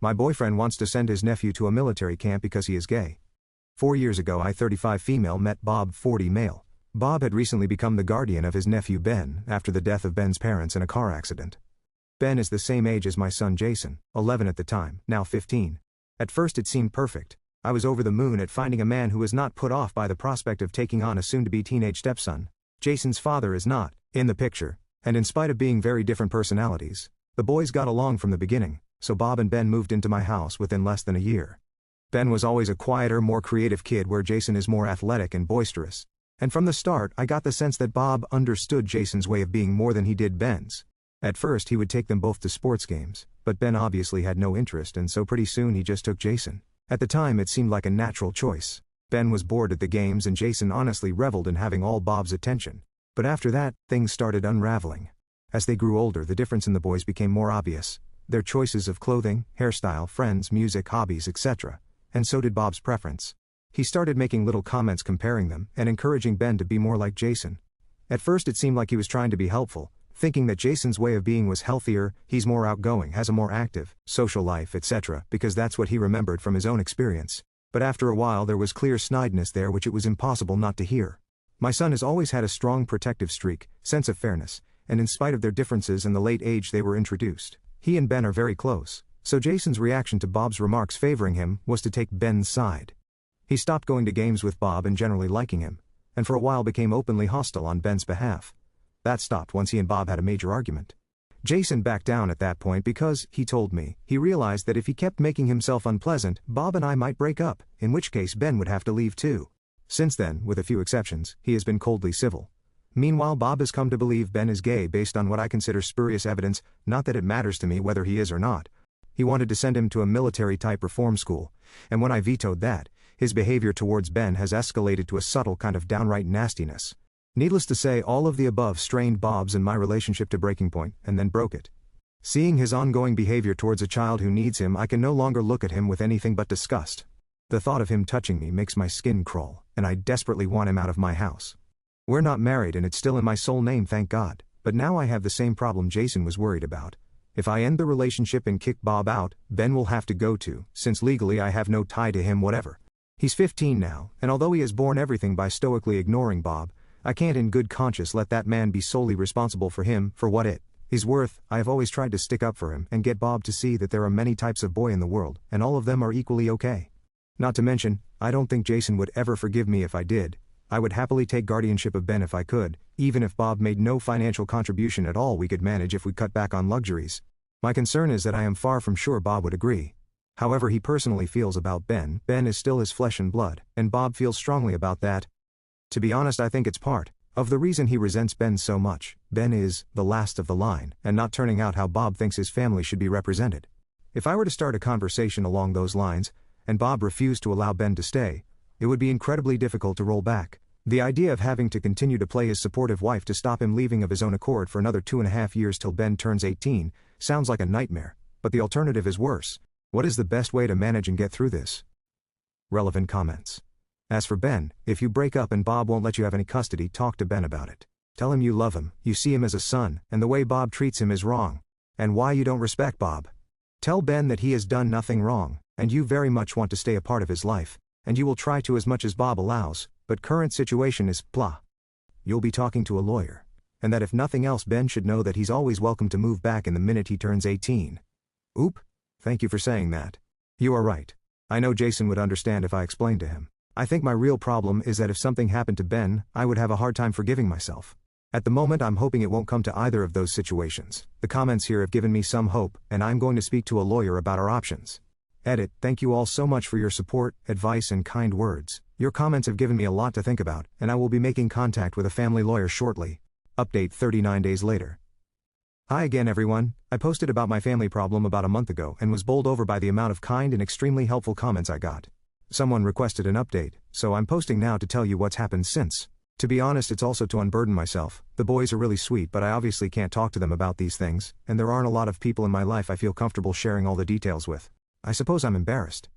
My boyfriend wants to send his nephew to a military camp because he is gay. 4 years ago I 35 female met Bob 40 male. Bob had recently become the guardian of his nephew Ben after the death of Ben's parents in a car accident. Ben is the same age as my son Jason, 11 at the time, now 15. At first it seemed perfect. I was over the moon at finding a man who was not put off by the prospect of taking on a soon-to-be teenage stepson. Jason's father is not in the picture, and in spite of being very different personalities, the boys got along from the beginning, so Bob and Ben moved into my house within less than a year. Ben was always a quieter, more creative kid where Jason is more athletic and boisterous. And from the start I got the sense that Bob understood Jason's way of being more than he did Ben's. At first he would take them both to sports games, but Ben obviously had no interest and so pretty soon he just took Jason. At the time it seemed like a natural choice. Ben was bored at the games and Jason honestly reveled in having all Bob's attention. But after that, things started unraveling. As they grew older the difference in the boys became more obvious. Their choices of clothing, hairstyle, friends, music, hobbies, etc. And so did Bob's preference. He started making little comments comparing them and encouraging Ben to be more like Jason. At first it seemed like he was trying to be helpful, thinking that Jason's way of being was healthier, he's more outgoing, has a more active, social life, etc., because that's what he remembered from his own experience. But after a while there was clear snidiness there which it was impossible not to hear. My son has always had a strong protective streak, sense of fairness, and in spite of their differences and the late age they were introduced, he and Ben are very close, so Jason's reaction to Bob's remarks favoring him was to take Ben's side. He stopped going to games with Bob and generally liking him, and for a while became openly hostile on Ben's behalf. That stopped once he and Bob had a major argument. Jason backed down at that point because, he told me, he realized that if he kept making himself unpleasant, Bob and I might break up, in which case Ben would have to leave too. Since then, with a few exceptions, he has been coldly civil. Meanwhile Bob has come to believe Ben is gay based on what I consider spurious evidence, not that it matters to me whether he is or not. He wanted to send him to a military-type reform school, and when I vetoed that, his behavior towards Ben has escalated to a subtle kind of downright nastiness. Needless to say, all of the above strained Bob's and my relationship to breaking point, and then broke it. Seeing his ongoing behavior towards a child who needs him, I can no longer look at him with anything but disgust. The thought of him touching me makes my skin crawl, and I desperately want him out of my house. We're not married and it's still in my sole name, thank God, but now I have the same problem Jason was worried about. If I end the relationship and kick Bob out, Ben will have to go too, since legally I have no tie to him whatever. He's 15 now, and although he has borne everything by stoically ignoring Bob, I can't in good conscience let that man be solely responsible for him, for what it is worth. I have always tried to stick up for him and get Bob to see that there are many types of boy in the world, and all of them are equally okay. Not to mention, I don't think Jason would ever forgive me if I did. I would happily take guardianship of Ben if I could, even if Bob made no financial contribution at all. We could manage if we cut back on luxuries. My concern is that I am far from sure Bob would agree. However he personally feels about Ben is still his flesh and blood, and Bob feels strongly about that. To be honest, I think it's part of the reason he resents Ben so much. Ben is the last of the line, and not turning out how Bob thinks his family should be represented. If I were to start a conversation along those lines, and Bob refused to allow Ben to stay, it would be incredibly difficult to roll back. The idea of having to continue to play his supportive wife to stop him leaving of his own accord for another 2.5 years till Ben turns 18, sounds like a nightmare, but the alternative is worse. What is the best way to manage and get through this? Relevant comments. As for Ben, if you break up and Bob won't let you have any custody, talk to Ben about it. Tell him you love him, you see him as a son, and the way Bob treats him is wrong. And why you don't respect Bob. Tell Ben that he has done nothing wrong, and you very much want to stay a part of his life, and you will try to as much as Bob allows, but current situation is blah. You'll be talking to a lawyer. And that if nothing else Ben should know that he's always welcome to move back in the minute he turns 18. Oop. Thank you for saying that. You are right. I know Jason would understand if I explained to him. I think my real problem is that if something happened to Ben, I would have a hard time forgiving myself. At the moment I'm hoping it won't come to either of those situations. The comments here have given me some hope, and I'm going to speak to a lawyer about our options. Edit. Thank you all so much for your support, advice and kind words. Your comments have given me a lot to think about, and I will be making contact with a family lawyer shortly. Update 39 days later. Hi again everyone. I posted about my family problem about a month ago and was bowled over by the amount of kind and extremely helpful comments I got. Someone requested an update, so I'm posting now to tell you what's happened since. To be honest, it's also to unburden myself. The boys are really sweet, but I obviously can't talk to them about these things, and there aren't a lot of people in my life I feel comfortable sharing all the details with. I suppose I'm embarrassed.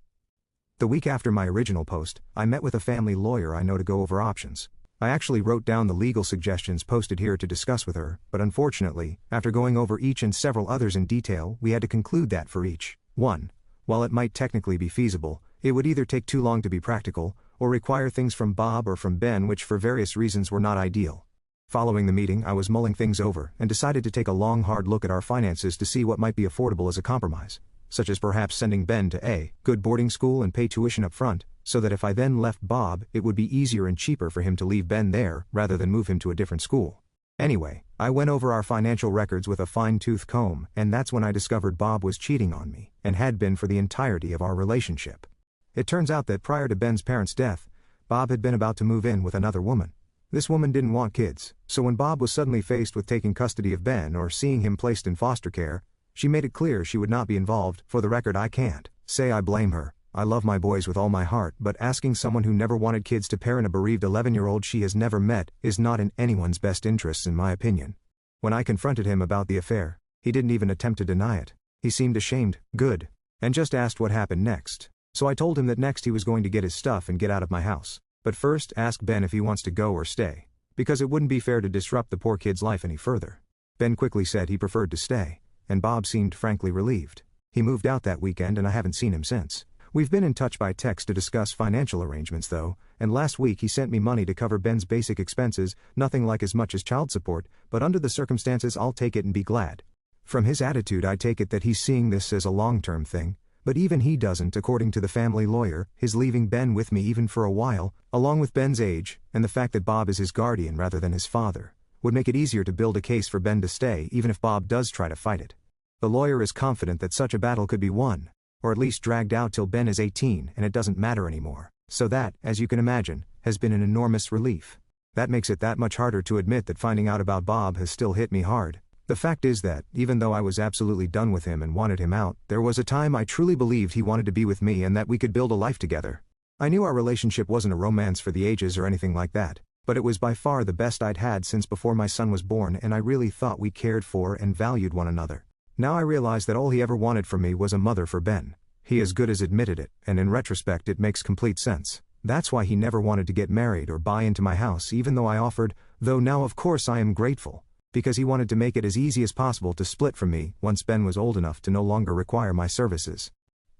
The week after my original post, I met with a family lawyer I know to go over options. I actually wrote down the legal suggestions posted here to discuss with her, but unfortunately, after going over each and several others in detail, we had to conclude that for each one, While it might technically be feasible, it would either take too long to be practical, or require things from Bob or from Ben which for various reasons were not ideal. Following the meeting, I was mulling things over and decided to take a long hard look at our finances to see what might be affordable as a compromise, such as perhaps sending Ben to a good boarding school and pay tuition up front, so that if I then left Bob it would be easier and cheaper for him to leave Ben there rather than move him to a different school. Anyway, I went over our financial records with a fine-tooth comb, and that's when I discovered Bob was cheating on me, and had been for the entirety of our relationship. It turns out that prior to Ben's parents' death, Bob had been about to move in with another woman. This woman didn't want kids, so when Bob was suddenly faced with taking custody of Ben or seeing him placed in foster care, she made it clear she would not be involved. For the record, I can't say I blame her. I love my boys with all my heart, but asking someone who never wanted kids to parent a bereaved 11-year-old she has never met is not in anyone's best interests in my opinion. When I confronted him about the affair, he didn't even attempt to deny it. He seemed ashamed, good, and just asked what happened next. So I told him that next he was going to get his stuff and get out of my house. But first ask Ben if he wants to go or stay, because it wouldn't be fair to disrupt the poor kid's life any further. Ben quickly said he preferred to stay, and Bob seemed frankly relieved. He moved out that weekend and I haven't seen him since. We've been in touch by text to discuss financial arrangements though, and last week he sent me money to cover Ben's basic expenses, nothing like as much as child support, but under the circumstances I'll take it and be glad. From his attitude I take it that he's seeing this as a long-term thing, but even he doesn't. According to the family lawyer, his leaving Ben with me even for a while, along with Ben's age, and the fact that Bob is his guardian rather than his father, would make it easier to build a case for Ben to stay even if Bob does try to fight it. The lawyer is confident that such a battle could be won, or at least dragged out till Ben is 18 and it doesn't matter anymore, so that, as you can imagine, has been an enormous relief. That makes it that much harder to admit that finding out about Bob has still hit me hard. The fact is that, even though I was absolutely done with him and wanted him out, there was a time I truly believed he wanted to be with me and that we could build a life together. I knew our relationship wasn't a romance for the ages or anything like that, but it was by far the best I'd had since before my son was born, and I really thought we cared for and valued one another. Now I realize that all he ever wanted from me was a mother for Ben. He as good as admitted it, and in retrospect it makes complete sense. That's why he never wanted to get married or buy into my house even though I offered, though now of course I am grateful, because he wanted to make it as easy as possible to split from me once Ben was old enough to no longer require my services.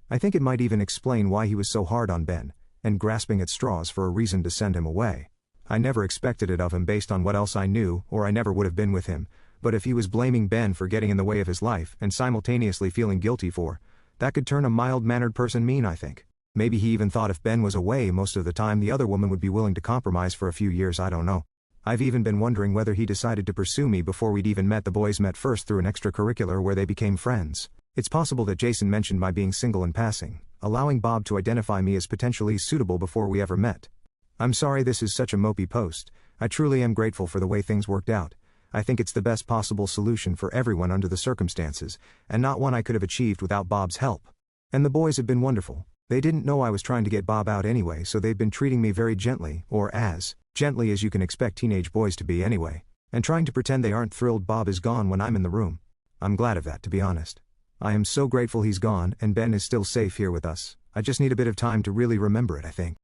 I think it might even explain why he was so hard on Ben, and grasping at straws for a reason to send him away. I never expected it of him based on what else I knew, or I never would have been with him, but if he was blaming Ben for getting in the way of his life and simultaneously feeling guilty for, that could turn a mild-mannered person mean, I think. Maybe he even thought if Ben was away most of the time the other woman would be willing to compromise for a few years, I don't know. I've even been wondering whether he decided to pursue me before we'd even met. The boys met first through an extracurricular where they became friends. It's possible that Jason mentioned my being single in passing, allowing Bob to identify me as potentially suitable before we ever met. I'm sorry this is such a mopey post. I truly am grateful for the way things worked out. I think it's the best possible solution for everyone under the circumstances, and not one I could have achieved without Bob's help. And the boys have been wonderful. They didn't know I was trying to get Bob out anyway, so they've been treating me very gently, or as gently as you can expect teenage boys to be anyway, and trying to pretend they aren't thrilled Bob is gone when I'm in the room. I'm glad of that, to be honest. I am so grateful he's gone and Ben is still safe here with us. I just need a bit of time to really remember it, I think.